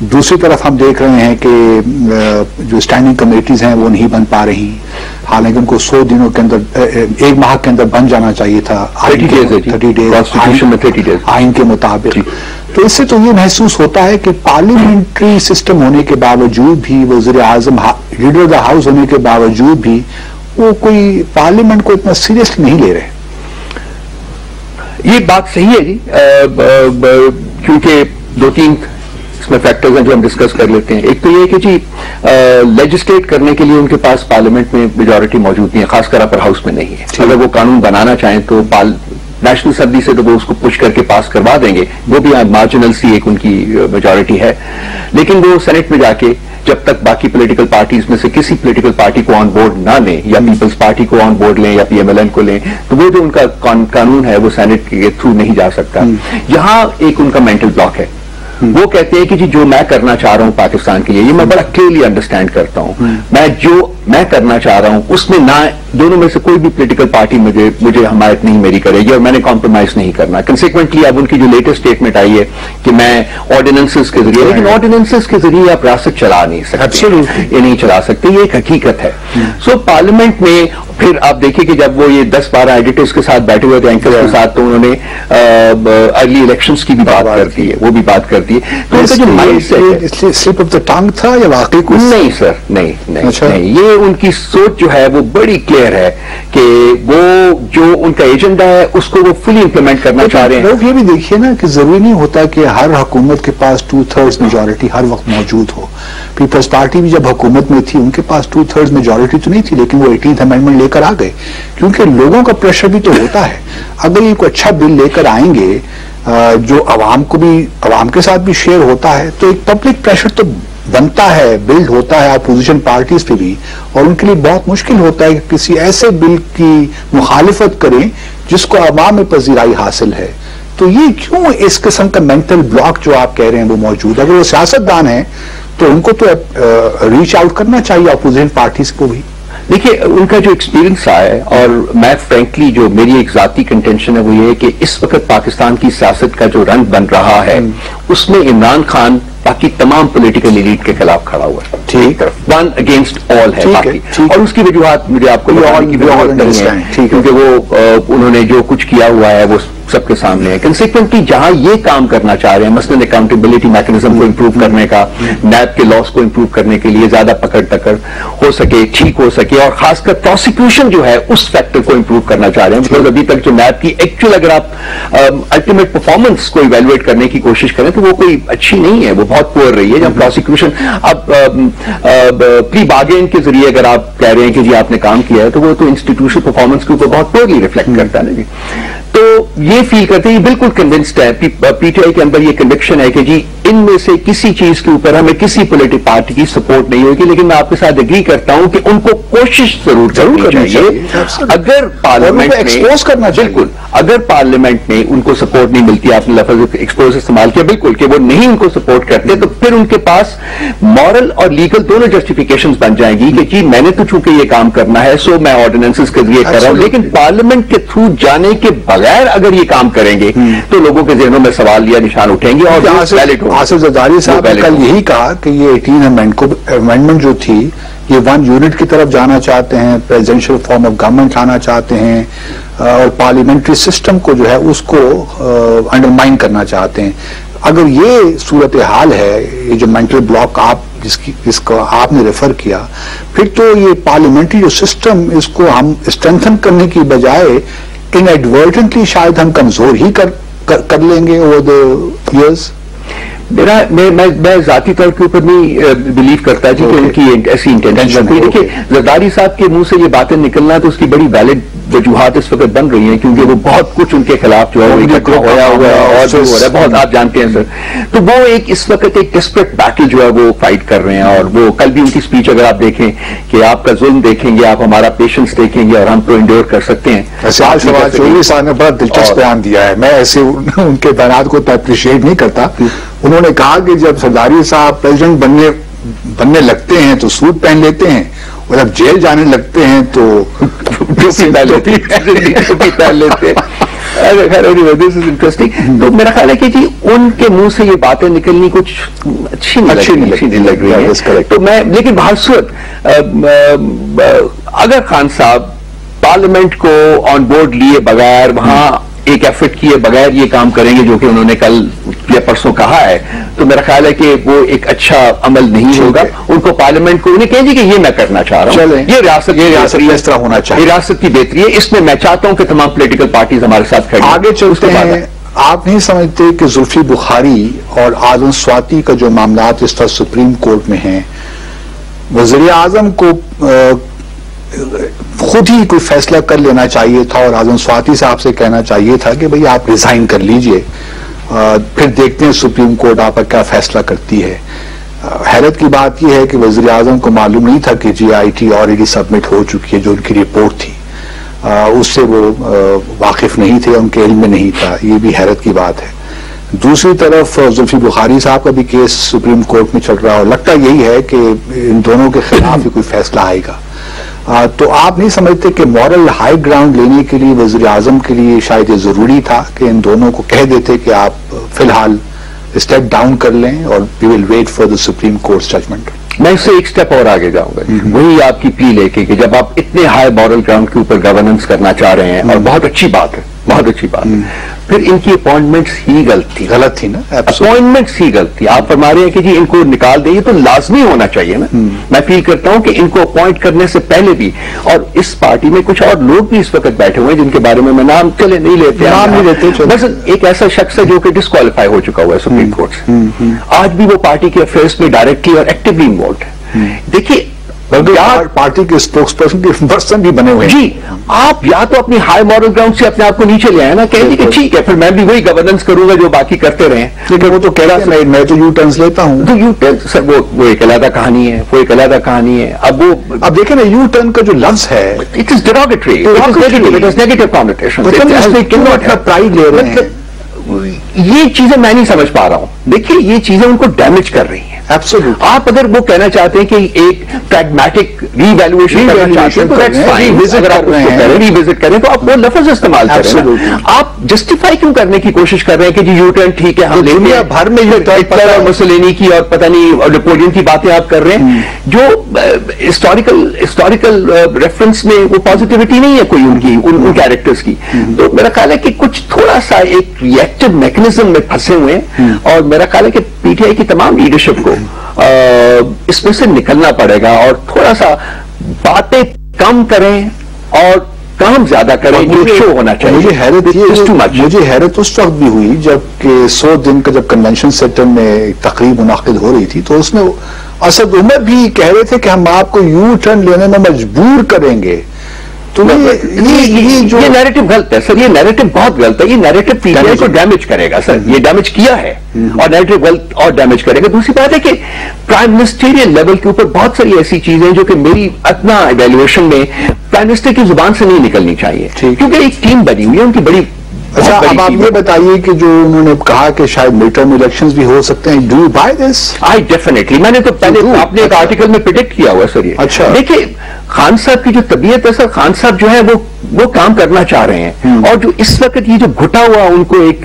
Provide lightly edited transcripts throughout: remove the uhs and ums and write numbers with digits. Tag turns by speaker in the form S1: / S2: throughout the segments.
S1: دوسری طرف ہم دیکھ رہے ہیں کہ جو اسٹینڈنگ کمیٹیز ہیں وہ نہیں بن پا رہی، حالانکہ ان کو 100 دنوں کے اندر 1 ماہ کے اندر بن جانا چاہیے تھا،
S2: 30 ڈیز
S1: آئین کے مطابق. تو اس سے تو یہ محسوس ہوتا ہے کہ پارلیمنٹری سسٹم ہونے کے باوجود بھی، وزیر اعظم لیڈر آف دا ہاؤس ہونے کے باوجود بھی وہ کوئی پارلیمنٹ کو اتنا سیریسلی نہیں لے رہے.
S2: یہ بات صحیح ہے جی، کیونکہ 2-3 اس میں فیکٹرز ہیں جو ہم ڈسکس کر لیتے ہیں. ایک تو یہ کہ جی لیجسلیٹ کرنے کے لیے ان کے پاس پارلیمنٹ میں میجورٹی موجود نہیں ہے، خاص کر اپر ہاؤس میں نہیں ہے. اگر وہ قانون بنانا چاہیں تو نیشنل اسمبلی سے تو وہ اس کو پش کر کے پاس کروا دیں گے، وہ بھی مارجنل سی ایک ان کی میجورٹی ہے. لیکن وہ سینٹ میں جا کے جب تک باقی پولیٹیکل پارٹیز میں سے کسی پولیٹیکل پارٹی کو آن بورڈ نہ لیں، یا پیپلز پارٹی کو آن بورڈ لیں یا پی ایم ایل این کو لیں، تو وہ جو ان کا قانون ہے وہ سینٹ کے تھرو نہیں جا سکتا. یہاں ایک ان کا مینٹل بلاک ہے. وہ کہتے ہیں کہ جی جو میں کرنا چاہ رہا ہوں پاکستان کے لیے، یہ میں بڑا کلیئرلی انڈرسٹینڈ کرتا ہوں، میں کرنا چاہ رہا ہوں اس میں نہ دونوں میں سے کوئی بھی پولیٹیکل پارٹی مجھے حمایت نہیں میری کرے گی، اور میں نے کمپرومائز نہیں کرنا. کنسیکوینٹلی اب ان کی جو لیٹسٹ اسٹیٹمنٹ آئی ہے کہ میں آرڈیننسز کے ذریعے، لیکن آرڈیننسز کے ذریعے آپ ریاست چلا نہیں سکتے، یہ نہیں چلا سکتے، یہ ایک حقیقت ہے. سو پارلیمنٹ میں پھر آپ دیکھیے کہ جب وہ یہ 10-12 ایڈیٹرز کے ساتھ بیٹھے ہوئے تھے، اینکرز کے ساتھ، تو انہوں نے ارلی الیکشنز کی بھی بات کر دی ہے، وہ بھی بات کر دی ہے. تو ان کا جو مائنڈ سیٹ ہے
S1: سلپ آف دا ٹنگ تھا یا واقعی کچھ
S2: نہیں سر، نہیں، یہ ان کی سوچ جو ہے وہ بڑی کلیئر ہے کہ وہ جو ان کا ایجنڈا ہے اس کو وہ فلی امپلیمنٹ کرنا چاہ رہے ہیں.
S1: لوگ یہ بھی دیکھیے نا کہ ضروری نہیں ہوتا کہ ہر حکومت کے پاس 2/3 میجورٹی ہر وقت موجود ہو. پیپلز پارٹی بھی جب حکومت میں تھی ان کے پاس 2/3 میجورٹی تو نہیں تھی، لیکن وہ 18th امینڈمنٹ لے کر آ گئے، کیونکہ لوگوں کا پریشر بھی تو ہوتا ہے. اگر یہ کوئی اچھا بل لے کر آئیں گے جو عوام کے ساتھ بھی شیئر ہوتا ہے، تو ایک پبلک پریشر تو بنتا ہے، بلڈ ہوتا ہے اپوزیشن پارٹیز پہ بھی، اور ان کے لیے بہت مشکل ہوتا ہے کہ کسی ایسے بل کی مخالفت کریں جس کو عوام میں پذیرائی حاصل ہے. تو یہ کیوں اس قسم کا مینٹل بلاک جو آپ کہہ رہے ہیں وہ موجود ہے؟ اگر وہ سیاستدان ہیں تو ان کو تو ریچ آؤٹ کرنا چاہیے اپوزیشن پارٹیز کو بھی.
S2: دیکھیے ان کا جو ایکسپیرینس آیا ہے، اور میں فرینکلی جو میری ایک ذاتی کنٹینشن ہے وہ یہ ہے کہ اس وقت پاکستان کی سیاست کا جو رنگ بن رہا ہے اس میں عمران خان باقی تمام پولیٹیکل ایلیٹ کے خلاف کھڑا ہوا ہے. ٹھیک، ون اگینسٹ آل ہے باقی، اور اس کی وجوہات مجھے آپ کو بتانے کی ضرورت نہیں ہے، کیونکہ وہ انہوں نے جو کچھ کیا ہوا ہے وہ سب کے سامنے ہے. کنسیکوینٹلی جہاں یہ کام کرنا چاہ رہے ہیں، مثلاً اکاؤنٹیبلٹی میکنزم کو امپروو کرنے کا، نیب کے لاس کو امپروو کرنے کے لیے زیادہ پکڑ ٹکڑ ہو سکے، ٹھیک ہو سکے، اور خاص کر پروسیکیوشن جو ہے اس فیکٹر کو امپروو کرنا چاہ رہے ہیں. بیکاز ابھی تک جو نیب کی ایکچوئل اگر آپ الٹیمیٹ پرفارمنس کو ایویلویٹ کرنے کی کوشش کریں تو وہ کوئی اچھی نہیں ہے، وہ بہت پور رہی ہے. جب پروسیکیوشن اب پری بارگین کے ذریعے اگر آپ کہہ رہے ہیں کہ جی آپ نے کام کیا ہے، تو وہ تو انسٹیٹیوشنل پرفارمنس کے اوپر بہت پورلی ریفلیکٹ کرتا ہے. تو یہ فیل کرتے ہیں، یہ بالکل کنونسڈ ہے، پی ٹی آئی کے اندر یہ کنوکشن ہے کہ جی ان میں سے کسی چیز کے اوپر ہمیں کسی پولیٹیکل پارٹی کی سپورٹ نہیں ہوگی. لیکن میں آپ کے ساتھ اگری کرتا ہوں کہ ان کو کوشش ضرور کرنی چاہیے. اگر پارلیمنٹ
S1: ایکسپوز کرنا چاہیے،
S2: بالکل اگر پارلیمنٹ میں ان کو سپورٹ نہیں ملتی، آپ نے لفظ ایکسپوز استعمال کیا، بالکل کہ وہ نہیں ان کو سپورٹ کرتے، تو پھر ان کے پاس مورل اور لیگل دونوں جسٹیفیکیشنز بن جائیں گی کہ جی میں نے تو چونکہ یہ کام کرنا ہے سو میں آرڈیننسز کے ذریعے کر رہا ہوں. لیکن پارلیمنٹ کے تھرو جانے کے بغیر اگر یہ کام کریں گے تو لوگوں کے ذہنوں میں سوال یا نشان اٹھیں گے. اور
S1: آصف زرداری صاحب نے کل یہی کہا کہ یہ 18 امینڈمنٹ جو تھی یہ 1 یونٹ کی طرف جانا چاہتے ہیں، پریزیڈنشل فارم آف گورنمنٹ لانا چاہتے ہیں، اور پارلیمنٹری سسٹم کو جو ہے اس کو انڈرمائن کرنا چاہتے ہیں. اگر یہ صورتحال ہے، یہ جو مینٹل بلاک جس کو آپ نے ریفر کیا، پھر تو یہ پارلیمنٹری جو سسٹم اس کو ہم اسٹرینتھن کرنے کی بجائے ان ایڈورٹنٹلی شاید ہم کمزور ہی کر لیں گے اوور دا ایئرز.
S2: میں ذاتی طور کے اوپر نہیں بلیو کرتا جی کہ ان کی ایسی انٹینشن. دیکھیے زرداری صاحب کے منہ سے یہ باتیں نکلنا تو اس کی بڑی ویلڈ وجوہات اس وقت بن رہی ہیں، کیونکہ وہ بہت کچھ ان کے خلاف جو ہے وہ اکٹھا ہوا ہوا ہے اور جو ہو رہا ہے بہت آپ جانتے ہیں سر. تو وہ ایک اس وقت ایک ڈسپریٹ بیٹل جو ہے وہ فائٹ کر رہے ہیں. اور وہ کل بھی ان کی اسپیچ اگر آپ دیکھیں کہ آپ کا ظلم دیکھیں گے، آپ ہمارا پیشنس دیکھیں گے، اور ہم تو انڈور کر سکتے ہیں.
S1: چودھری صاحب نے بڑا دلچسپ بیان دیا ہے، میں ایسے ان کے بیانات کو اپریشیٹ نہیں کرتا. انہوں نے کہا کہ جب زرداری صاحب پریزیڈنٹ بننے لگتے ہیں تو سوٹ پہن لیتے ہیں، اور جب جیل جانے لگتے ہیں تو
S2: ٹوپی پہن لیتے ہیں. دس از انٹرسٹنگ. تو میرا خیال ہے کہ جی ان کے منہ سے یہ باتیں نکلنی کچھ اچھی نہیں لگ رہی ہے. تو میں لیکن بہت صورت اگر خان صاحب پارلیمنٹ کو آن بورڈ لیے بغیر وہاں ایک ایفرٹ کیے بغیر یہ کام کریں گے جو کہ انہوں نے کل یا پرسوں کہا ہے, تو میرا خیال ہے کہ وہ ایک اچھا عمل نہیں ہوگا. ان کو پارلیمنٹ کو انہیں کہیں گے کہ یہ میں کرنا چاہ رہا ہوں, یہ ریاست اس طرح ہونا چاہیے, ریاست کی بہتری ہے, اس میں میں چاہتا ہوں کہ تمام پولیٹیکل پارٹیز ہمارے ساتھ کھڑی.
S1: آگے چلتے ہیں. آپ نہیں سمجھتے کہ زلفی بخاری اور آدم سواتی کا جو معاملات اس طرح سپریم کورٹ میں ہیں, وزیر اعظم کو خود ہی کوئی فیصلہ کر لینا چاہیے تھا اور اعظم سواتی صاحب سے کہنا چاہیے تھا کہ بھئی آپ ریزائن کر لیجئے, پھر دیکھتے ہیں سپریم کورٹ آپ کا کیا فیصلہ کرتی ہے. حیرت کی بات یہ ہے کہ وزیر اعظم کو معلوم نہیں تھا کہ جی آئی ٹی آلریڈی سبمٹ ہو چکی ہے, جو ان کی رپورٹ تھی اس سے وہ واقف نہیں تھے, ان کے علم میں نہیں تھا. یہ بھی حیرت کی بات ہے. دوسری طرف زلفی بخاری صاحب کا بھی کیس سپریم کورٹ میں چل رہا ہے اور لگتا یہی ہے کہ ان دونوں کے خلاف ہی کوئی فیصلہ آئے گا. تو آپ نہیں سمجھتے کہ مورل ہائی گراؤنڈ لینے کے لیے وزیر اعظم کے لیے شاید یہ ضروری تھا کہ ان دونوں کو کہہ دیتے کہ آپ فی الحال اسٹیپ ڈاؤن کر لیں اور we will wait for the supreme court judgment.
S2: میں اس سے ایک سٹیپ اور آگے جاؤں گا, وہی آپ کی پی لے کے کہ جب آپ اتنے ہائی مورل گراؤنڈ کے اوپر گورننس کرنا چاہ رہے ہیں, اور بہت اچھی بات ہے, بہت اچھی بات ہے, پھر ان کی اپوائنٹمنٹس ہی غلط تھی نا, اپوائنٹمنٹس ہی غلط تھی. آپ فرما رہے ہیں کہ جی ان کو نکال دیں, یہ تو لازمی ہونا چاہیے نا. میں فیل کرتا ہوں کہ ان کو اپوائنٹ کرنے سے پہلے بھی, اور اس پارٹی میں کچھ اور لوگ بھی اس وقت بیٹھے ہوئے ہیں جن کے بارے میں نام چلے نہیں لیتے, بس ایک ایسا شخص ہے جو کہ ڈسکوالیفائی ہو چکا ہوا ہے سپریم کورٹ سے, آج بھی وہ پارٹی کے افیئرس میں ڈائریکٹلی اور ایکٹیولی انوالوڈ ہے. دیکھیے
S1: پارٹی کے اسپوکس پرسن بھی بنے ہوئے ہیں.
S2: جی, آپ یا تو اپنی ہائی مورل گراؤنڈ سے اپنے آپ کو نیچے لے آئے نا, کہیں کہ ٹھیک ہے پھر میں بھی وہی گورننس کروں گا جو باقی کرتے رہے.
S1: لیکن وہ تو کہہ رہا ہے میں تو یو ٹرنز لیتا ہوں.
S2: تو یو ٹرن سر وہ ایک علیحدہ کہانی ہے, وہ ایک علیحدہ کہانی ہے.
S1: اب دیکھیں نا, یو ٹرن کا جو لفظ ہے
S2: it is derogatory, it is negative connotation.
S1: Pride لے رہے ہیں.
S2: یہ چیزیں میں نہیں سمجھ پا رہا ہوں. دیکھیے یہ چیزیں ان کو ڈیمیج کر رہی ہیں. آپ اگر وہ کہنا چاہتے ہیں کہ ایک پریگمیٹک ری ویلویشن ریوزٹ کریں تو آپ وہ لفظ استعمال کریں. آپ جسٹیفائی کیوں کرنے کی کوشش کر رہے ہیں کہ جی یو ٹرن ٹھیک ہے, ہم دنیا بھر میں ہٹلر اور مسولینی کی اور پتہ نہیں نیپولین کی باتیں آپ کر رہے ہیں جو ہسٹوریکل ریفرنس میں وہ پازیٹیوٹی نہیں ہے کوئی ان کی, ان کیریکٹرز کی. تو میرا خیال ہے کہ کچھ تھوڑا سا ایک ریئیکٹو میکنزم میں پھنسے ہوئے ہیں, اور میرا خیال ہے کہ پی ٹی آئی کی تمام لیڈرشپ کو اس میں سے نکلنا پڑے گا اور تھوڑا سا باتیں کم کریں اور کام زیادہ کریں. شو ہونا چاہیے.
S1: مجھے حیرت اس وقت بھی ہوئی جب کہ 100 دن کا جب کنونشن سینٹر میں تقریب منعقد ہو رہی تھی, تو اس میں اسد عمر بھی کہہ رہے تھے کہ ہم آپ کو یو ٹرن لینے میں مجبور کریں گے. تو
S2: یہ نیریٹو غلط ہے سر, یہ نیریٹو بہت غلط ہے. یہ نیریٹو پی ٹی آئی کو ڈیمیج کرے گا سر, یہ ڈیمیج کیا ہے اور نیریٹو غلط اور ڈیمیج کرے گا. دوسری بات ہے کہ پرائم منسٹریل لیول کے اوپر بہت ساری ایسی چیزیں جو کہ میری اتنا ایویلویشن میں پرائم منسٹر کی زبان سے نہیں نکلنی چاہیے, کیونکہ ایک ٹیم بنی ہوئی ہے ان کی بڑی.
S1: اچھا, اب آپ یہ بتائیے کہ جو انہوں نے کہا کہ شاید مڈ ٹرم الیکشنز بھی ہو سکتے ہیں, do you by this?
S2: I definitely, میں نے تو پہلے اپنے ایک آرٹیکل میں پریڈکٹ کیا ہوا ہے سر. یہ
S1: اچھا,
S2: دیکھیے خان صاحب کی جو طبیعت ہے سر, خان صاحب جو ہے وہ کام کرنا چاہ رہے ہیں, اور جو اس وقت یہ جو گھٹا ہوا ان کو ایک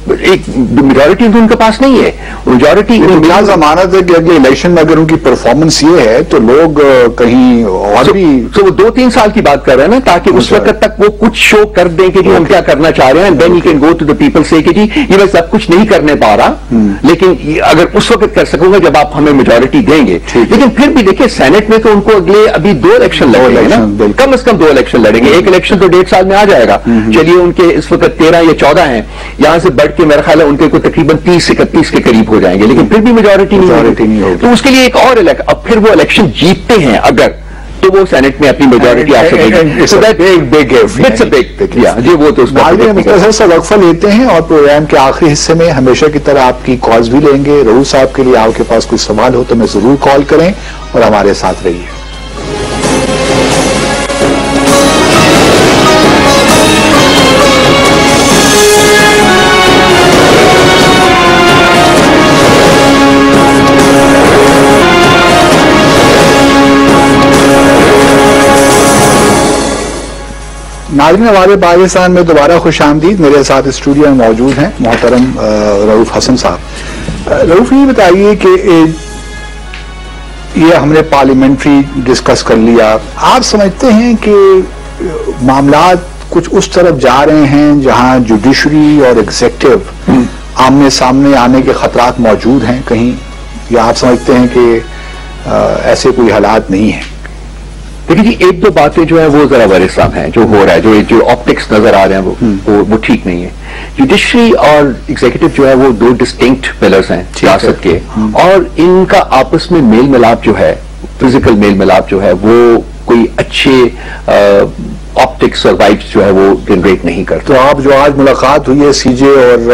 S2: میجورٹی ان کے پاس نہیں ہے. میجورٹی
S1: کیا ضمانت ہے کہ اگلے الیکشن میں اگر ان کی پرفارمنس یہ ہے تو لوگ کہیں اور بھی
S2: وہ 2-3 سال کی بات کر رہے ہیں نا, تاکہ اس وقت تک وہ کچھ شو کر دیں کہ جی ہم کیا کرنا چاہ رہے ہیں. Then you can go to the people سے کہ جی یہ میں سب کچھ نہیں کرنے پا رہا, لیکن اگر اس وقت کر سکوں گا جب آپ ہمیں میجورٹی دیں گے. لیکن پھر بھی دیکھیں سینٹ میں تو ان کو اگلے ابھی 2 الیکشن لڑیں گے نا, کم از کم 2 الیکشن لڑیں گے. ایک الیکشن تو 1.5 سال میں آ جائے گا. چلیے ان کے اس وقت 13 یا 14 ہیں, یہاں سے بڑھ کے میرا خیال ہے ان کے تقریباً 30-31 کے قریب ہو جائیں گے, لیکن پھر بھی میجورٹی نہیں ہوگی. تو اس کے لیے ایک اور اب پھر وہ الیکشن جیتتے ہیں اگر, تو وہ سینٹ میں اپنی میجورٹی آ سکے گی. وہ تو
S1: سا وقفہ لیتے ہیں اور پروگرام کے آخری حصے میں ہمیشہ کی طرح آپ کی کالز بھی لیں گے. رؤوف صاحب کے لیے آپ کے پاس کوئی سوال ہو تو میں ضرور کال کریں اور ہمارے ساتھ رہیے. ناظرین آواز پاکستان میں دوبارہ خوش آمدید. میرے ساتھ اسٹوڈیو میں موجود ہیں محترم رؤوف حسن صاحب. رؤوف یہ بتائیے کہ یہ ہم نے پارلیمنٹری ڈسکس کر لیا, آپ سمجھتے ہیں کہ معاملات کچھ اس طرف جا رہے ہیں جہاں جوڈیشری اور ایگزیکٹو آمنے سامنے آنے کے خطرات موجود ہیں کہیں, یا آپ سمجھتے ہیں کہ ایسے کوئی حالات نہیں ہیں؟
S2: دیکھیے جی, ایک دو باتیں جو ہیں وہ ذرا ورثہ ہیں جو ہو رہا ہے, جو آپٹکس نظر آ رہے ہیں وہ ٹھیک نہیں ہے. جوڈیشری اور ایگزیکٹو جو ہے وہ دو ڈسٹنکٹ پلرز ہیں سیاست کے, اور ان کا آپس میں میل ملاپ جو ہے, فزیکل میل ملاپ جو ہے, وہ کوئی اچھے آپٹکس اور وائبس جو ہے وہ جنریٹ نہیں کرتے.
S1: تو آپ جو آج ملاقات ہوئی ہے سی جے اور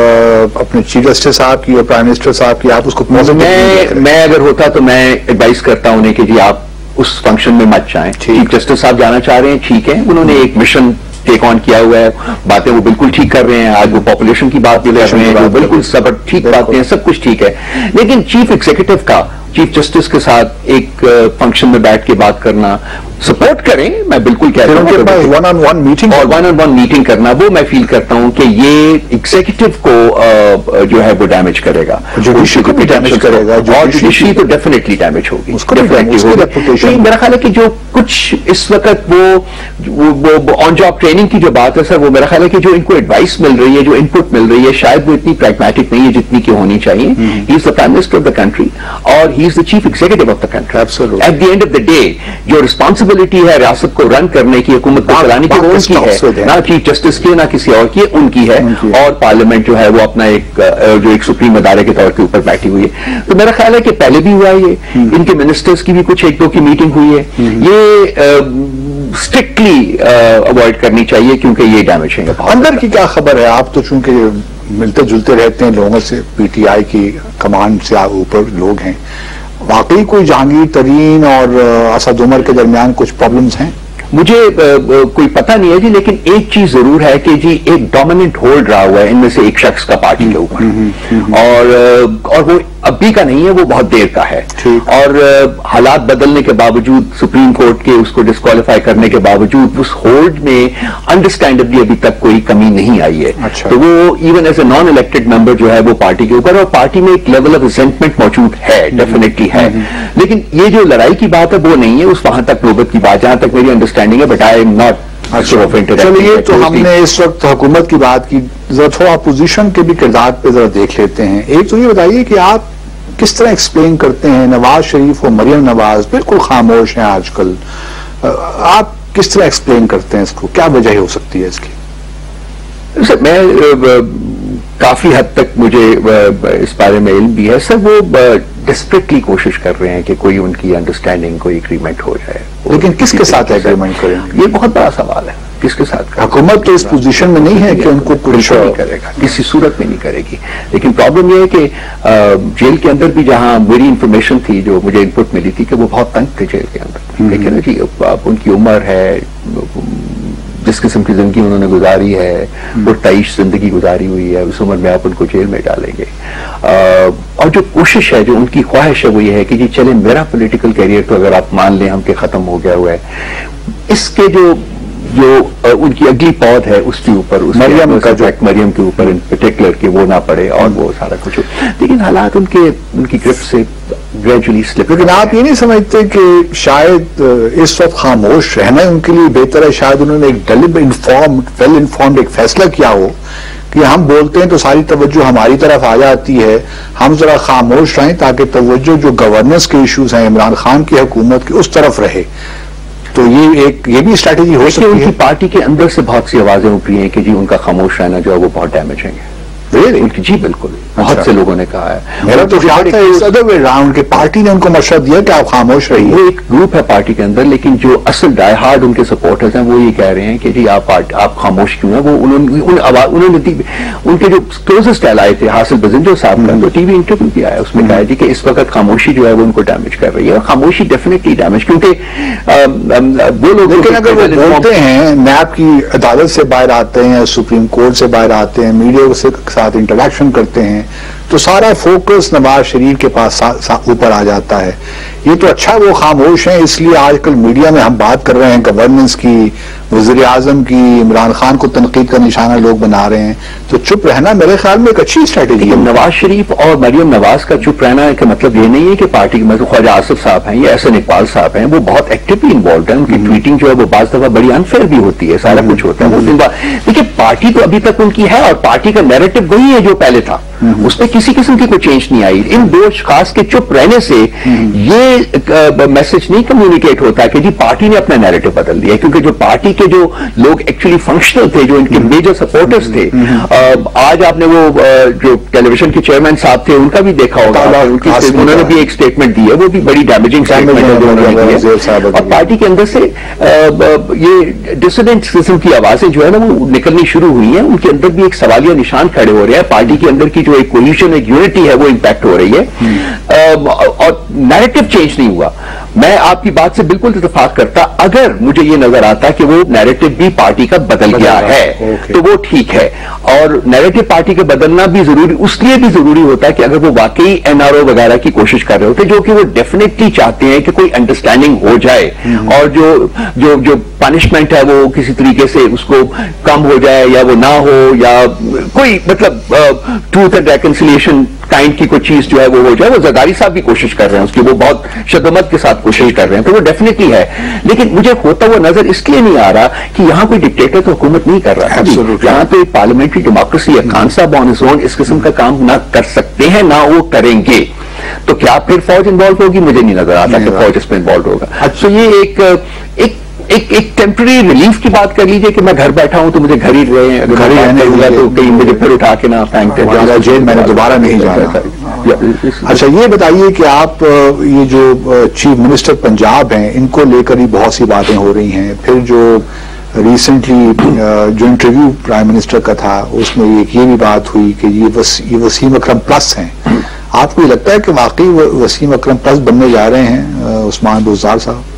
S1: اپنے چیف جسٹس صاحب کی اور پرائم منسٹر صاحب کی, آپ اس کو
S2: میں اگر ہوتا تو میں ایڈوائز کرتا ہوں انہیں کہ جی آپ اس فنکشن میں مت جائیں. چیف جسٹس صاحب جانا چاہ رہے ہیں, ٹھیک ہے, انہوں نے ایک مشن ٹیک آن کیا ہوا ہے, باتیں وہ بالکل ٹھیک کر رہے ہیں. آج وہ پاپولیشن کی بات بھی کر رہے ہیں, وہ بالکل سب ٹھیک باتیں ہیں, سب کچھ ٹھیک ہے. لیکن چیف ایگزیکٹو کا چیف جسٹس کے ساتھ ایک فنکشن میں بیٹھ کے بات کرنا, سپورٹ کریں, میں بالکل کہہ رہا ہوں
S1: ون آن ون میٹنگ
S2: اور ون آن ون میٹنگ کرنا, وہ میں فیل کرتا ہوں کہ یہ ایگزیکٹو کو جو ہے وہ ڈیمیج کرے گا,
S1: جوڈیشری کو بھی ڈیمیج کرے گا,
S2: اور جوڈیشری تو ڈیفینیٹلی ڈیمیج ہوگی. میرا خیال ہے کہ جو کچھ اس وقت وہ آن جاب ٹریننگ کی جو بات ہے سر, وہ میرا خیال ہے کہ جو ان کو ایڈوائس مل رہی ہے, جو ان پٹ مل رہی ہے, شاید وہ اتنی پریگمیٹک نہیں ہے جتنی کی ہونی چاہیے. He is the prime minister of the country اور he is the chief executive of the country. At the end of the day جو ریسپانسبلٹی ہے ریاست کو رن کرنے کی, حکومت کو چلانے کی, وہ ان کی ہے, نہ چیف جسٹس کی, نہ کسی اور کی, ان کی ہے. اور پارلیمنٹ جو ہے وہ اپنا ایک سپریم ادارے کے طور کے اوپر بیٹھی ہوئی ہے. تو میرا خیال ہے کہ پہلے بھی ہوا ہے, یہ ان کے منسٹرز کی بھی کچھ ایک دو کی میٹنگ ہوئی ہے, یہ اسٹرکٹلی اوائڈ کرنی چاہیے کیونکہ یہ ڈیمیج ہے.
S1: اندر کی کیا خبر ہے؟ آپ تو چونکہ ملتے جلتے رہتے ہیں لوگوں سے, پی ٹی آئی کی کمانڈ سے اوپر لوگ ہیں, واقعی کوئی جہانگیر ترین اور اسد عمر کے درمیان کچھ پرابلمز ہیں؟
S2: مجھے کوئی پتہ نہیں ہے جی, لیکن ایک چیز ضرور ہے کہ جی ایک ڈومیننٹ ہولڈ رہا ہوا ہے ان میں سے ایک شخص کا پارٹی کے اوپر, اور وہ ابھی کا نہیں ہے, وہ بہت دیر کا ہے. اور حالات بدلنے کے باوجود, سپریم کورٹ کے اس کو ڈسکوالیفائی کرنے کے باوجود, اس ہولڈ میں انڈرسٹینڈبلی ابھی تک کوئی کمی نہیں آئی ہے. تو وہ even as a non elected member جو ہے وہ پارٹی کے اوپر, اور پارٹی میں ایک لیول آف ریزنٹمنٹ موجود ہے, ڈیفینیٹلی ہے. لیکن یہ جو لڑائی کی بات ہے وہ نہیں ہے, اس وہاں تک نوبت کی بات جہاں تک میری انڈرسٹینڈنگ ہے, بٹ آئی ایم ناٹ.
S1: چلیے, تو ہم نے اس وقت حکومت کی بات کی, ذرا تھوڑا اپوزیشن کے بھی کردار پہ ذرا دیکھ لیتے ہیں. ایک تو یہ بتائیے کہ آپ کس طرح ایکسپلین کرتے ہیں, نواز شریف اور مریم نواز بالکل خاموش ہیں آج کل, آپ کس طرح ایکسپلین کرتے ہیں اس کو, کیا وجہ ہو سکتی ہے اس کی؟
S2: سر میں کافی حد تک مجھے اس بارے میں علم بھی ہے سر, وہ ڈسپریٹلی کوشش کر رہے ہیں کہ کوئی ان کی انڈرسٹینڈنگ, کوئی اگریمنٹ ہو جائے.
S1: لیکن کس کے ساتھ ایگریمنٹ کریں؟
S2: یہ بہت بڑا سوال ہے, کس کے ساتھ.
S1: حکومت تو اس پوزیشن میں نہیں ہے کہ ان کو
S2: نہیں کرے گا, کسی صورت میں نہیں کرے گی. لیکن پرابلم یہ ہے کہ جیل کے اندر بھی جہاں میری انفارمیشن تھی, جو مجھے ان پٹ ملی تھی, کہ وہ بہت تنگ تھے جیل کے اندر. لیکن جی ان کی عمر ہے, جس قسم کی زندگی انہوں نے گزاری ہے, وہ تعیش زندگی گزاری ہوئی ہے, اس عمر میں آپ ان کو جیل میں ڈالیں گے. اور جو کوشش ہے, جو ان کی خواہش ہے, وہ یہ ہے کہ جی چلیں میرا پولیٹیکل کیریئر تو اگر آپ مان لیں ہم کہ ختم ہو گیا ہوا ہے, اس کے جو ان کی اگلی پود ہے اس کے اوپر, مریم کا جو مریم کے اوپر ان پرٹیکولر کہ وہ نہ پڑے اور وہ سارا کچھ. لیکن حالات ان کی گرفت سے گریجولی سلپ.
S1: لیکن آپ یہ نہیں سمجھتے کہ شاید اس وقت خاموش رہنا ان کے لیے بہتر ہے؟ شاید انہوں نے ایک ویل انفارمڈ ایک فیصلہ کیا ہو کہ ہم بولتے ہیں تو ساری توجہ ہماری طرف آ جاتی ہے, ہم ذرا خاموش رہیں تاکہ توجہ جو گورننس کے ایشوز ہیں عمران خان کی حکومت کی اس طرف رہے. تو یہ بھی اسٹریٹجی ہو سکتی ہے.
S2: ان کی پارٹی کے اندر سے بہت سی آوازیں اٹھی ہیں کہ جی ان کا خاموش رہنا جو ہے وہ بہت ڈیمیج ہے. جی بالکل, بہت سے لوگوں نے کہا ہے.
S1: میرا تو خیال ہے اس ادر وے راؤنڈ کہ پارٹی نے ان کو مشورہ دیا کہ آپ خاموش رہیے.
S2: وہ ایک گروپ ہے پارٹی کے اندر, لیکن جو اصل ڈائی ہارڈ ان کے سپورٹرز ہیں وہ یہ کہہ رہے ہیں کہ جی آپ خاموش کیوں ہیں. وہ انہوں نے ان کے جو کلوزسٹ الائے تھے حاصل بزنجر صاحب کا, تو ٹی وی انٹرویو بھی آیا, اس میں کہا جی کہ اس وقت خاموشی جو ہے وہ ان کو ڈیمیج کر رہی ہے. اور خاموشی ڈیفینیٹلی ڈیمیج, کیونکہ وہ لوگ
S1: لیکن اگر وہ بولتے ہیں, نیب کی عدالت سے باہر آتے ہیں, سپریم کورٹ سے باہر آتے ہیں, میڈیا کے ساتھ انٹریکشن کرتے ہیں, تو سارا فوکس نواز شریف کے پاس اوپر آ جاتا ہے. یہ تو اچھا وہ خاموش ہیں, اس لیے آج کل میڈیا میں ہم بات کر رہے ہیں گورننس کی, وزیر اعظم کی, عمران خان کو تنقید کا نشانہ لوگ بنا رہے ہیں, تو چپ رہنا میرے خیال میں ایک اچھی اسٹریٹجی ہے.
S2: نواز شریف اور مریم نواز کا چپ رہنا کا مطلب یہ نہیں ہے کہ پارٹی کے مطلب خواجہ آصف صاحب ہیں یا احسن اقبال صاحب ہیں, وہ بہت ایکٹیولی انوالوڈ ہیں, ان کی ٹویٹنگ جو ہے وہ بعض دفعہ بڑی انفیئر بھی ہوتی ہے, سارا کچھ ہوتا ہے. دیکھیے پارٹی تو ابھی تک ان کی ہے اور پارٹی کا نیریٹو وہی ہے جو پہلے تھا, اس میں کسی قسم کی کوئی چینج نہیں آئی. ان دو اشخاص کے چپ رہنے سے یہ میسج نہیں کمیونیکیٹ ہوتا کہ جی پارٹی نے اپنا نیریٹو بدل دیا, کیونکہ جو پارٹی کے جو لوگ ایکچولی فنکشنل تھے, جو ان کے میجر سپورٹرز تھے, آج آپ نے وہ جو ٹیلی ویژن کے چیئرمین صاحب تھے ان کا بھی دیکھا ہوگا, انہوں نے بھی ایک اسٹیٹمنٹ دی ہے, وہ بھی بڑی ڈیمیجنگ اسٹیٹمنٹ ہے جو انہوں نے دی ہے. اور پارٹی کے اندر سے یہ ڈسیڈنٹ قسم کی آوازیں جو ہے نا وہ نکلنی شروع ہوئی ہیں, ان کے اندر بھی ایک سوالیہ نشان کھڑے ہو رہے ہیں. پارٹی کے اندر کی جو ایک کوہیشن, ایک یونٹی ہے وہ امپیکٹ ہو رہی ہے, اور نیریٹو چینج نہیں ہوا. میں آپ کی بات سے بالکل اتفاق کرتا, اگر مجھے یہ نظر آتا کہ وہ نیریٹو بھی پارٹی کا بدل گیا ہے تو وہ ٹھیک ہے, اور نیریٹو پارٹی کا بدلنا بھی ضروری, اس لیے بھی ضروری ہوتا ہے کہ اگر وہ واقعی NRO وغیرہ کی کوشش کر رہے ہوتے, جو کہ وہ ڈیفینیٹلی چاہتے ہیں کہ کوئی انڈرسٹینڈنگ ہو جائے اور جو پنشمنٹ ہے وہ کسی طریقے سے اس کو کم ہو جائے یا وہ نہ ہو, یا کوئی مطلب ٹروتھ اینڈ ریکنسیلیشن کائنڈ کی کوئی چیز جو ہے وہ ہو جائے. وہ زرداری صاحب بھی کوشش کر رہے ہیں اس کی, وہ بہت شدت کے ساتھ کوشش کر رہے ہیں, تو وہ ڈیفینیٹلی ہے. لیکن مجھے ہوتا وہ نظر اس لیے نہیں آ رہا کہ یہاں کوئی ڈکٹیٹر تو حکومت نہیں کر رہا ہے, یہاں تو ایک پارلیمنٹری ڈیموکریسی ہے. خان صاحب آن ہز اون اس قسم کا کام نہ کر سکتے ہیں, نہ وہ کریں گے. تو کیا پھر فوج انوالو ہوگی؟ مجھے نہیں نظر آتا کہ فوج اس میں انوالو ہوگا. اچھا, یہ ایک ٹیمپرری ریلیف کی بات کر لیجئے کہ میں گھر بیٹھا ہوں تو مجھے گھر ہی رہے ہیں, اگر گھر ہی رہنے ہوگا تو کہیں مجھے پھر اٹھا کے نہ پھینکتے ہیں
S1: جیل میں نے دوبارہ نہیں جانا. اچھا یہ بتائیے کہ آپ یہ جو چیف منسٹر پنجاب ہیں ان کو لے کر ہی بہت سی باتیں ہو رہی ہیں, پھر جو ریسنٹلی جو انٹرویو پرائم منسٹر کا تھا اس میں یہ بھی بات ہوئی کہ یہ وسیم اکرم پلس ہیں. آپ کو یہ لگتا ہے کہ واقعی وسیم اکرم پلس بننے جا رہے ہیں عثمان بزدار صاحب؟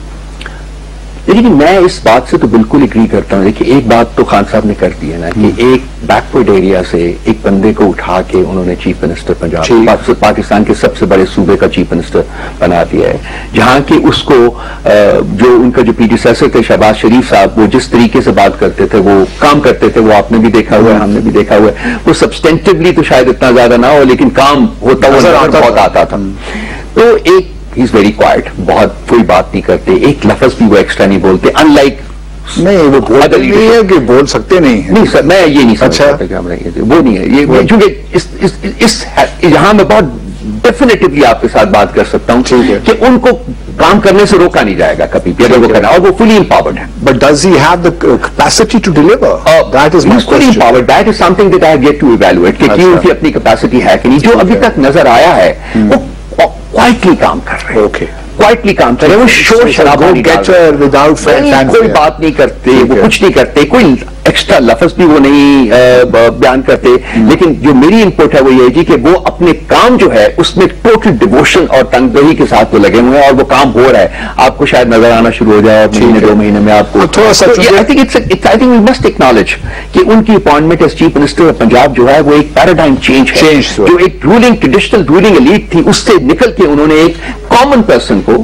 S2: لیکن میں اس بات سے تو بالکل اگری کرتا ہوں. دیکھیے ایک بات تو خان صاحب نے کر دی ہے نا کہ ایک بیکورڈ ایریا سے ایک بندے کو اٹھا کے انہوں نے چیف منسٹر پنجاب پاکستان کے سب سے بڑے صوبے کا چیف منسٹر بنا دیا ہے, جہاں کہ اس کو جو ان کا جو پریڈیسیسر تھے شہباز شریف صاحب, وہ جس طریقے سے بات کرتے تھے, وہ کام کرتے تھے, وہ آپ نے بھی دیکھا ہوا ہے, ہم نے بھی دیکھا ہوا ہے. وہ سبسٹینٹیولی تو شاید اتنا زیادہ نہ ہو لیکن کام ہوتا ہوا بہت آتا تھا. تو ایک ہی از ویری کوائٹ, بہت کوئی بات نہیں کرتے, ایک لفظ بھی وہ ایکسٹرا نہیں بولتے, ان لائک
S1: نہیں وہ نہیں ہے کہ بول سکتے نہیں ہیں.
S2: نہیں سر, میں یہ نہیں سمجھتا کہ وہ نہیں ہے یہ, چونکہ یہاں میں بہت ڈیفینیٹلی آپ کے ساتھ بات کر سکتا ہوں کہ ان کو کام کرنے سے روکا نہیں جائے گا کبھی بھی اگر وہ کرنا, اور وہ فلی امپاورڈ ہے.
S1: But does he have the capacity to deliver? That is my question.
S2: Fully empowered. That is something that I have yet to evaluate. کہ ان کی اپنی کیپیسٹی ہے کہ نہیں. جو ابھی تک نظر آیا ہے وہ کوائٹلی کام کر رہے ہیں. Okay. کوائٹلی کام کر رہے ہیں, وہ شور شرابہ کوئی بات نہیں کرتے, وہ کچھ نہیں کرتے, کوئی ایکسٹرا لفظ بھی وہ نہیں بیان کرتے. لیکن جو میری انپٹ ہے وہ یہ جی کہ وہ اپنے کام جو ہے اس میں ٹوٹل ڈیووشن اور تنگدہی کے ساتھ وہ لگے ہوئے ہیں, اور وہ کام ہو رہا ہے. آپ کو شاید نظر آنا شروع ہو جائے مہینے 2 مہینے میں آپ کو تھوڑا سا. I think we must acknowledge کہ ان کی appointment as chief minister of Punjab جو ہے وہ ایک پیراڈائم چینج ہے. جو ایک ٹریڈیشنل رولنگ ایلیٹ تھی اس سے نکل کے انہوں نے ایک کامن پرسن کو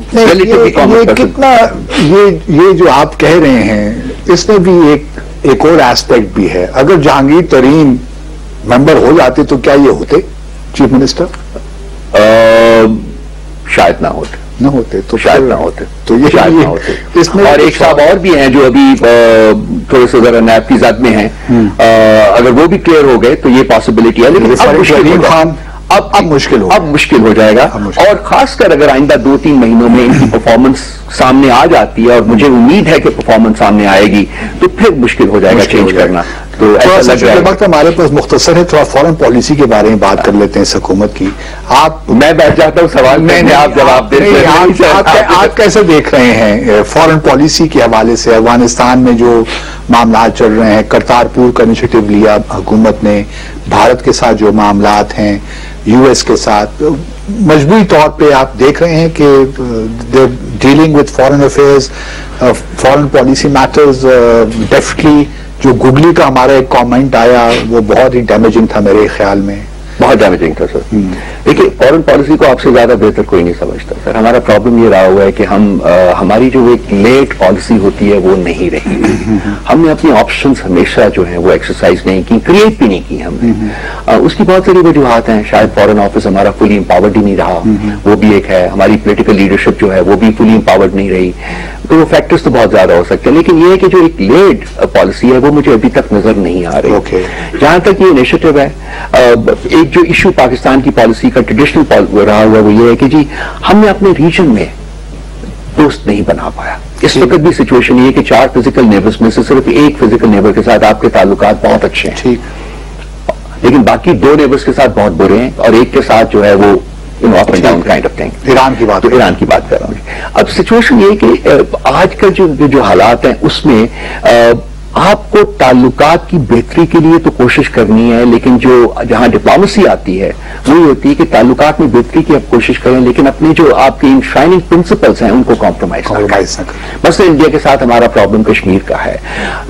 S1: کتنا یہ جو آپ کہہ رہے ہیں اس میں بھی ایک اور ایسپیکٹ بھی ہے. اگر جہانگیر ترین ممبر ہو جاتے تو کیا یہ ہوتے چیف منسٹر؟
S2: شاید نہ ہوتے
S1: تو
S2: شاید نہ ہوتے,
S1: تو یہ
S2: شاید نہ ہوتے.
S1: اس میں
S2: اور ایک صاحب اور بھی ہیں جو ابھی تھوڑے سے ذرا نیب کی زد میں ہیں, اگر وہ بھی کلیئر ہو گئے تو یہ پاسبلٹی ہے. لیکن اب مشکل ہو جائے گا, اور خاص کر اگر آئندہ 2-3 مہینوں میں ان کی پرفارمنس سامنے آ جاتی ہے, اور مجھے امید ہے کہ پرفارمنس سامنے آئے گی, تو پھر مشکل ہو جائے گا چینج کرنا. تو
S1: وقت ہمارے پاس مختصر ہے, تھوڑا فورن پالیسی کے بارے میں بات کر لیتے ہیں اس حکومت کی.
S2: میں بیٹھ جاتا ہوں سوال میں, آپ جواب دیں.
S1: آپ کیسے دیکھ رہے ہیں فورن پالیسی کے حوالے سے افغانستان میں جو معاملات چل رہے ہیں؟ کرتارپور کا انیشیٹو لیا حکومت نے, بھارت کے ساتھ جو معاملات ہیں, US کے ساتھ, مجموعی طور پہ آپ دیکھ رہے ہیں کہ dealing with foreign affairs, foreign policy matters. Deftly جو گوگلی کا ہمارا ایک کامنٹ آیا وہ بہت ہی ڈیمیجنگ تھا میرے خیال میں.
S2: بہت ڈیمیجنگ تھا سر. دیکھیے فورن پالیسی کو آپ سے زیادہ بہتر کوئی نہیں سمجھتا سر. ہمارا پرابلم یہ رہا ہوا ہے کہ ہماری جو ایک لیٹ پالیسی ہوتی ہے وہ نہیں رہی. ہم نے اپنی آپشنز ہمیشہ جو ہیں وہ ایکسرسائز نہیں کی, کریٹ بھی نہیں کی ہم نے. اس کی بہت ساری وجوہات ہیں. شاید فورن آفس ہمارا فلی امپاورڈ ہی نہیں رہا, وہ بھی ایک ہے. ہماری پولیٹیکل لیڈرشپ جو ہے وہ بھی فلی امپاورڈ نہیں رہی. تو وہ فیکٹرز تو بہت زیادہ ہو سکتے ہیں, لیکن یہ ہے کہ جو ایک لیٹ پالیسی ہے وہ مجھے ابھی تک نظر نہیں آ رہی. جہاں تک یہ انیشیٹو ہے, ایک جو ایشو پاکستان کی پالیسی کا ٹریڈیشنل رہا ہوا وہ یہ ہے کہ جی ہم نے اپنے ریجن میں دوست نہیں بنا پایا. اس وقت بھی سچویشن یہ ہے کہ 4 فزیکل نیبرز میں سے صرف ایک فزیکل نیبر کے ساتھ آپ کے تعلقات بہت اچھے ہیں, لیکن باقی 2 نیبرز کے ساتھ بہت برے ہیں, اور ایک کے ساتھ جو ہے وہ up and down kind of thing. Iran کی بات کر رہا ہوں. اب سچویشن یہ کہ آج کا جو حالات ہیں اس میں آپ کو تعلقات کی بہتری کے لیے تو کوشش کرنی ہے, لیکن جہاں ڈپلومیسی آتی ہے وہ یہ ہوتی ہے کہ تعلقات میں بہتری کی آپ کوشش کریں, لیکن اپنے جو آپ کے انشرائننگ پرنسپلز ہیں ان کو کمپرومائز نہ کریں. مثلا انڈیا کے ساتھ ہمارا پرابلم کشمیر کا ہے,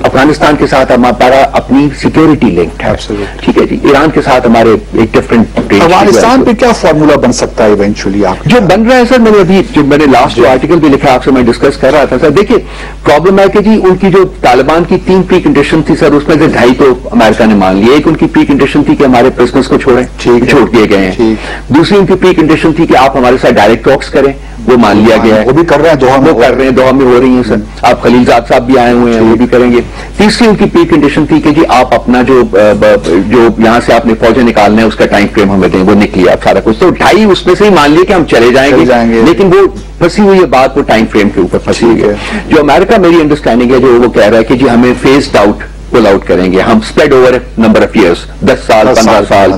S2: افغانستان کے ساتھ ہمارا اپنی سیکورٹی لنکڈ ہے, ٹھیک ہے جی. ایران کے ساتھ ہمارے ایک ڈفرنٹ.
S1: افغانستان پہ کیا فارمولا بن سکتا ہے ایونچولی آپ
S2: جو بن رہا ہے سر؟ میں نے لاسٹ جو آرٹیکل بھی لکھا آپ سے میں ڈسکس کر رہا تھا سر. دیکھیے پرابلم ہے کہ جی ان کی جو طالبان کی 3 پری کنڈیشن تھی سر, اس میں سے 2.5 تو امریکہ نے مان لیا. ایک ان کی پری کنڈیشن تھی کہ ہمارے پرسنلز کو چھوڑیں, چھوڑ دیے گئے ہیں. دوسری ان کی پری کنڈیشن تھی کہ آپ ہمارے ساتھ ڈائریکٹ ٹاکس کریں, وہ مان لیا گیا ہے.
S1: وہ بھی کر رہے ہیں,
S2: دوحہ میں ہو رہی ہیں سر. آپ خلیل زاد صاحب بھی آئے ہوئے ہیں, وہ بھی کریں گے. تیسری ان کی پری کنڈیشن تھی کہ جی آپ اپنا جو یہاں سے آپ نے فوجیں نکالنا ہے اس کا ٹائم فریم ہمیں دیں, وہ نکلی آپ سارا کچھ. تو 2.5 اس میں سے ہی مان لیے کہ ہم چلے جائیں گے, لیکن وہ پھنسی ہوئی ہے بات, وہ ٹائم فریم کے اوپر پھنسی ہوئی ہے. جو امریکہ میری انڈرسٹینڈنگ ہے جو وہ کہہ رہا ہے کہ جی ہمیں فیزڈ آؤٹ پل آؤٹ کریں گے, ہم spread over number of years, 10 سال 15 سال.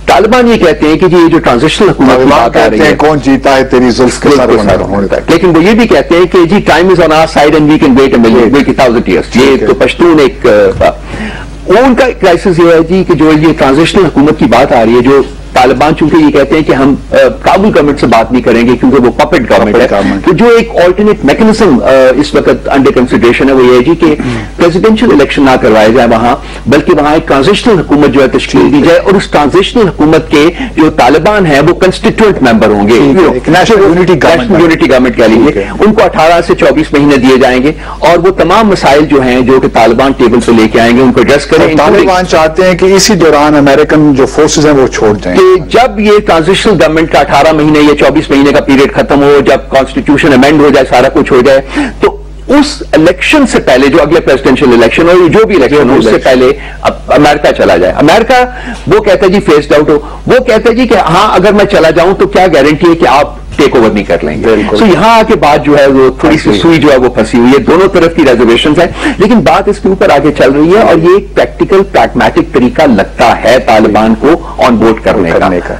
S2: طالبان یہ کہتے ہیں کہ جی یہ جو ٹرانزیشنل حکومت
S1: کون جیتا ہے تیری زلف کے ساتھ,
S2: لیکن وہ یہ بھی کہتے ہیں کہ جی time is on our side and we can wait a million 1000 years. یہ تو پشتون ایک ان کا کرائسس یہ ہے جی کہ جو یہ ٹرانزیشنل حکومت کی بات آ رہی ہے, جو طالبان چونکہ یہ کہتے ہیں کہ ہم کابل گورنمنٹ سے بات نہیں کریں گے کیونکہ وہ پپٹ گورنمنٹ ہے, تو جو ایک آلٹرنیٹ میکنزم اس وقت انڈر کنسیڈریشن ہے وہ یہ ہے جی کہ پریزیڈینشیل الیکشن نہ کروائے جائے وہاں, بلکہ وہاں ایک ٹرانزیشنل حکومت جو ہے تشکیل دی جائے, اور اس ٹرانزیشنل حکومت کے جو طالبان ہیں وہ کنسٹیٹوئنٹ ممبر ہوں گے, نیشنل یونٹی گورنمنٹ کہہ لیجیے. ان کو 18 سے 24 مہینے دیے جائیں گے, اور وہ تمام مسائل جو ہیں جو کہ طالبان ٹیبل پہ لے کے آئیں گے ان کو ایڈریس کریں.
S1: طالبان چاہتے ہیں کہ اسی دوران امریکن جو فورسز ہیں وہ چھوڑ جائیں,
S2: جب یہ ٹرانزیشنل گورنمنٹ کا 18 مہینے یا 24 مہینے کا پیریڈ ختم ہو, جب کانسٹیٹیوشن امینڈ ہو جائے, سارا کچھ ہو جائے, تو اس الیکشن سے پہلے جو اگلے پریزیڈینشیل الیکشن ہو, جو بھی الیکشن ہو, اس سے پہلے امریکہ چلا جائے. امریکہ وہ کہتا ہے جی فیسڈ آؤٹ ہو, وہ کہتا ہے جی کہ ہاں اگر میں چلا جاؤں تو کیا گارنٹی ہے کہ آپ ٹیک اوور نہیں کر لیں گے. تو یہاں آ کے بات جو ہے وہ تھوڑی سی سوئی جو ہے وہ پھنسی ہوئی ہے, دونوں طرف کی ریزرویشنز ہیں, لیکن بات اس کے اوپر آگے چل رہی ہے, اور یہ ایک پریکٹیکل پریگمیٹک طریقہ لگتا ہے طالبان کو آن بورڈ کرنے کا.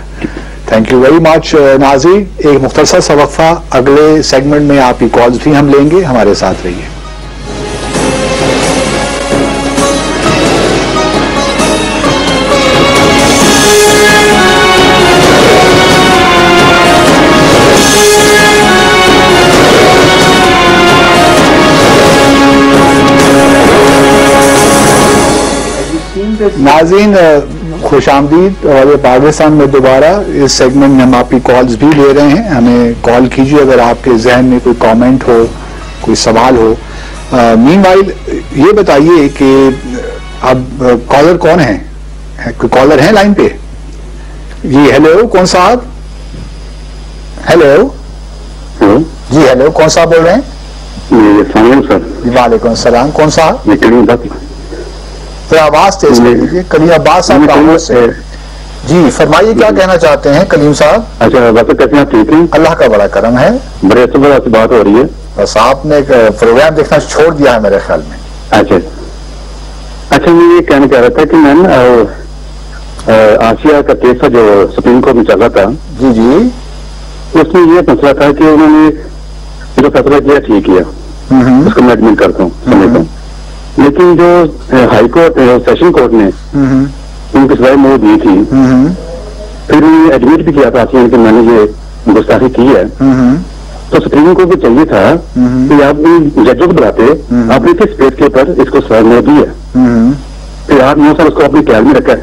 S1: تھینک یو ویری مچ ناظرین. ایک مختصر سا وقفہ, اگلے سیگمنٹ میں آپ کی کالز بھی ہم لیں گے, ہمارے ساتھ رہیے. ناظرین خوش آمدید. اور پاکستان میں دوبارہ اس سیگمنٹ میں ہم آپ کی کالز بھی لے رہے ہیں, ہمیں کال کیجیے اگر آپ کے ذہن میں کوئی کامنٹ ہو, کوئی سوال ہو. مین وائل یہ بتائیے کہ اب کالر کون ہیں, کوئی کالر ہیں لائن پہ؟ جی ہیلو, کون صاحب؟ ہیلو جی ہیلو, کون صاحب بول رہے ہیں؟ وعلیکم السلام, کون صاحب؟ آواز تیز کر دیجیے. کلیم عباس صاحب راہور سے. جی فرمائیے کیا کہنا چاہتے ہیں کلیم صاحب؟
S3: اچھا بات کیسے ہیں؟ ٹھیک ہیں,
S1: اللہ کا بڑا کرم ہے.
S3: بڑے اچھے بڑا سے بات ہو رہی ہے.
S1: بس آپ نے پروگرام دیکھنا چھوڑ دیا ہے میرے خیال میں.
S3: اچھا میں یہ کہنا چاہ رہا تھا کہ میں آسیہ کا کیس جو سپریم کورٹ میں چل رہا تھا,
S1: جی جی,
S3: اس میں یہ مسئلہ تھا کہ انہوں نے جو فیصلہ کیا ٹھیک کیا, اس کو میں ایڈمٹ کرتا ہوں, سمجھتا ہوں, لیکن جو ہائی کورٹ سیشن کورٹ نے ان کی سزائے موت دی تھی, پھر انہوں نے ایڈمٹ بھی کیا تھا کہ میں نے یہ گستاخی کی ہے, تو سپریم کورٹ کو چاہیے تھا کہ آپ ججوں کو بلاتے, آپ نے کس بیس کے اوپر اس کو سزا موت دی ہے, پھر آپ 9 سال اس کو اپنی قید میں رکھا ہے,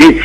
S3: DC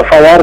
S3: FIR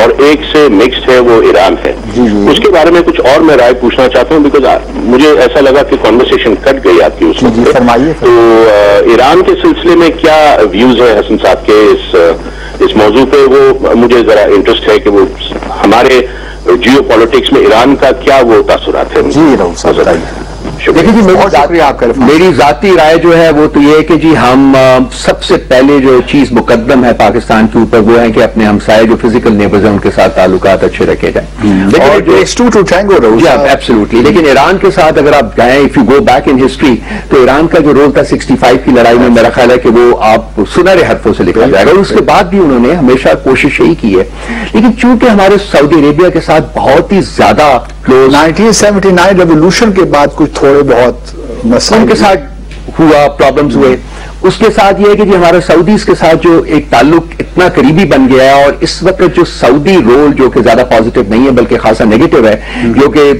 S4: اور ایک سے مکسڈ ہے وہ ایران ہے. اس کے بارے میں کچھ اور میں رائے پوچھنا چاہتا ہوں بیکاز مجھے ایسا لگا کہ کانورسیشن کٹ گئی آپ کی اس وقت. تو ایران کے سلسلے میں کیا ویوز ہے حسن صاحب کے اس موضوع پہ؟ وہ مجھے ذرا انٹرسٹ ہے کہ وہ ہمارے جیو پالیٹکس میں ایران کا کیا وہ تاثرات ہیں.
S1: جی رؤوف صاحب بتائیے.
S2: دیکھیں جی میری ذاتی رائے جو ہے وہ تو یہ ہے کہ جی ہم سب سے پہلے جو چیز مقدم ہے پاکستان کے اوپر وہ ہے کہ اپنے ہمسائے جو فزیکل نیبرز ہیں ان کے ساتھ تعلقات اچھے رکھے جائیں. ایبسولوٹلی. لیکن ایران کے ساتھ اگر آپ جائیں if you go back in history تو ایران کا جو رول تھا 65 کی لڑائی میں میرا خیال ہے کہ وہ آپ سنہرے حرفوں سے لکھا جائے گا. اور اس کے بعد بھی انہوں نے ہمیشہ کوشش یہی کی ہے. لیکن چونکہ ہمارے سعودی عربیہ کے ساتھ بہت ہی زیادہ
S1: 1979 ریولیوشن کے بعد کچھ تھوڑے بہت
S2: مسئلے کے ساتھ ہوا، پرابلمز ہوئے. اس کے ساتھ یہ ہے کہ جی ہمارے سعودیز کے ساتھ جو ایک تعلق اتنا قریبی بن گیا ہے، اور اس وقت جو سعودی رول جو کہ زیادہ پازیٹیو نہیں ہے بلکہ خاصا نیگیٹو ہے، جو کہ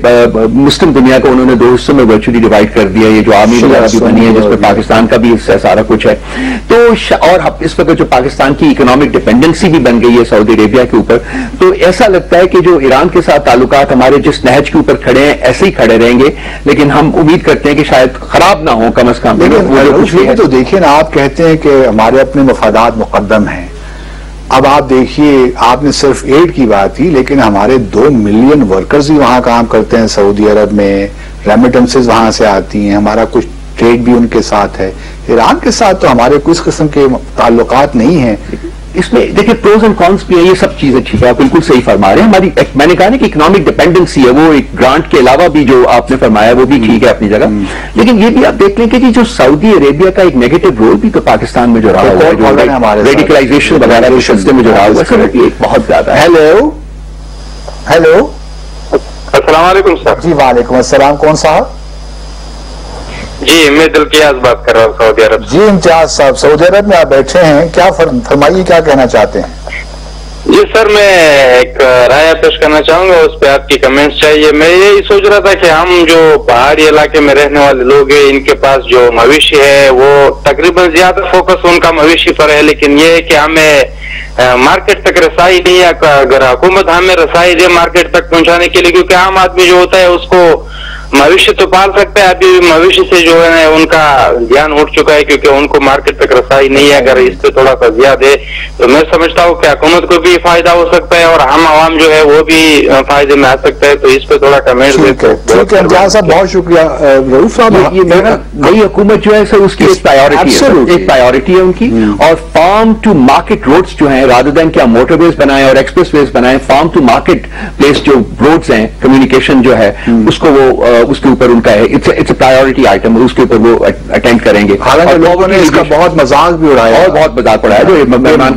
S2: مسلم دنیا کو انہوں نے دو حصوں میں ورچولی ڈیوائڈ کر دیا. یہ جو عامی بھی بنی ہے جس میں پاکستان کا بھی حصہ سارا کچھ ہے. تو اور اس وقت جو پاکستان کی اکنامک ڈپینڈنسی بھی بن گئی ہے سعودی عربیہ کے اوپر، تو ایسا لگتا ہے کہ جو ایران کے ساتھ تعلقات ہمارے جس نہج کے اوپر کھڑے ہیں ایسے ہی کھڑے رہیں گے. لیکن ہم امید کرتے ہیں کہ شاید خراب نہ ہوں کم از کم.
S1: تو دیکھیں آپ کہتے ہیں کہ ہمارے اپنے مفادات مقدم ہیں. اب آپ دیکھیے آپ نے صرف ایڈ کی بات کی، لیکن ہمارے 2 ملین ورکرز ہی وہاں کام کرتے ہیں سعودی عرب میں. ریمیٹنسز وہاں سے آتی ہیں، ہمارا کچھ ٹریڈ بھی ان کے ساتھ ہے. ایران کے ساتھ تو ہمارے کچھ قسم کے تعلقات نہیں ہیں.
S2: اس میں دیکھیں پروز اینڈ کونس بھی ہے، یہ سب چیزیں ٹھیک ہے، آپ بالکل صحیح فرما رہے ہیں. ہماری میں نے کہا نا کہ اکنامک ڈپینڈنسی ہے، وہ ایک گرانٹ کے علاوہ بھی جو آپ نے فرمایا وہ بھی ٹھیک ہے اپنی جگہ. لیکن یہ بھی آپ دیکھ لیں کہ جو سعودی عربیہ کا ایک نیگیٹو رول بھی تو پاکستان میں جو رہا ہوا ہے، ریڈیکلائزیشن وغیرہ کے سلسلے میں جو رہا ہوا ہے بہت زیادہ.
S1: ہیلو
S5: السلام علیکم سر.
S1: جی وعلیکم السلام. کون صاحب؟
S5: جی میں دلکیاز بات کر رہا ہوں سعودی عرب.
S1: جی امتیاز صاحب سعودی عرب میں آپ بیٹھے ہیں، کیا فرمائیے، کیا کہنا چاہتے ہیں؟
S5: جی سر میں ایک رائے پیش کرنا چاہوں گا، اس پہ آپ کی کمنٹس چاہیے. میں یہی سوچ رہا تھا کہ ہم جو پہاڑی علاقے میں رہنے والے لوگ ہیں ان کے پاس جو مویشی ہے وہ تقریباً زیادہ فوکس ان کا مویشی پر ہے، لیکن یہ ہے کہ ہمیں مارکیٹ تک رسائی نہیں ہے. اگر حکومت ہمیں رسائی دے مارکیٹ تک پہنچانے کے لیے، کیونکہ عام آدمی جو ہوتا ہے اس کو مویشی تو پال سکتا ہے، ابھی مویشی سے جو ہے ان کا دھیان اٹھ چکا ہے کیونکہ ان کو مارکیٹ تک رسائی نہیں ہے. اگر اس پہ تھوڑا سا زیادہ ہے تو میں سمجھتا ہوں کہ حکومت کو بھی فائدہ ہو سکتا ہے اور ہم عوام جو ہے وہ بھی فائدے میں آ سکتا ہے. تو اس پہ تھوڑا کمنٹ
S1: ٹھیک ہے امتیاز صاحب، بہت شکریہ. رؤوف صاحب
S2: نئی حکومت جو ہے سر اس کی ایک پرائیورٹی ہے ان کی، اور فارم ٹو مارکیٹ روڈز جو ہیں رادر دین کیا موٹر ویز بنائیں اور ایکسپریس ویز بنائیں، فارم ٹو مارکیٹ پلیس جو روڈز ہیں کمیونیکیشن جو ہے اس کو وہ اس کے اوپر ان کا ہے اٹس اے پرائیورٹی آئٹم، اس کے اوپر وہ اٹینڈ کریں گے.
S1: حالانکہ لوگوں نے اس کا بہت مذاق بھی اڑایا
S2: اور بہت مذاق اڑایا جو مہمان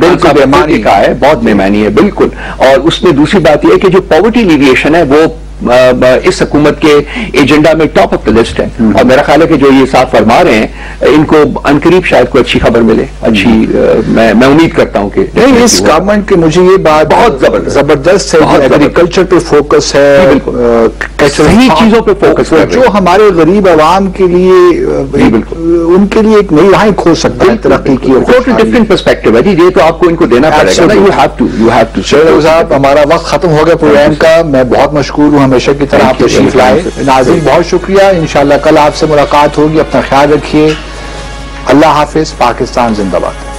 S2: کا ہے، بہت مہمانی ہے بالکل. اور اس میں دوسری بات یہ ہے کہ جو پاورٹی ایلیویشن ہے وہ اس حکومت کے ایجنڈا میں ٹاپ آف دا لسٹ ہے. اور میرا خیال ہے کہ جو یہ صاحب فرما رہے ہیں ان کو عنقریب شاید کوئی اچھی خبر ملے. اچھی میں امید کرتا ہوں کہ
S1: نہیں اس گورنمنٹ کی مجھے یہ بات
S2: بہت زبردست
S1: ہے، ایگریکلچر پہ فوکس ہے،
S2: صحیح چیزوں پہ فوکس ہے
S1: جو ہمارے غریب عوام کے لیے ان کے لیے ایک نئی راہیں کھول سکتا ہے ترقی کی.
S2: ٹوٹل ڈفرنٹ پرسپیکٹو ہے جی، یہ تو آپ کو ان کو دینا پڑے گا. یو ہیو ٹو
S1: صاحب ہمارا وقت ختم ہو گیا پروگرام کا. میں بہت مشکور ہوں ہمیشہ کی طرح آپ تشریف لائے. ناظرین بہت شکریہ، انشاءاللہ کل آپ سے ملاقات ہوگی. اپنا خیال رکھیے. اللہ حافظ. پاکستان زندہ باد.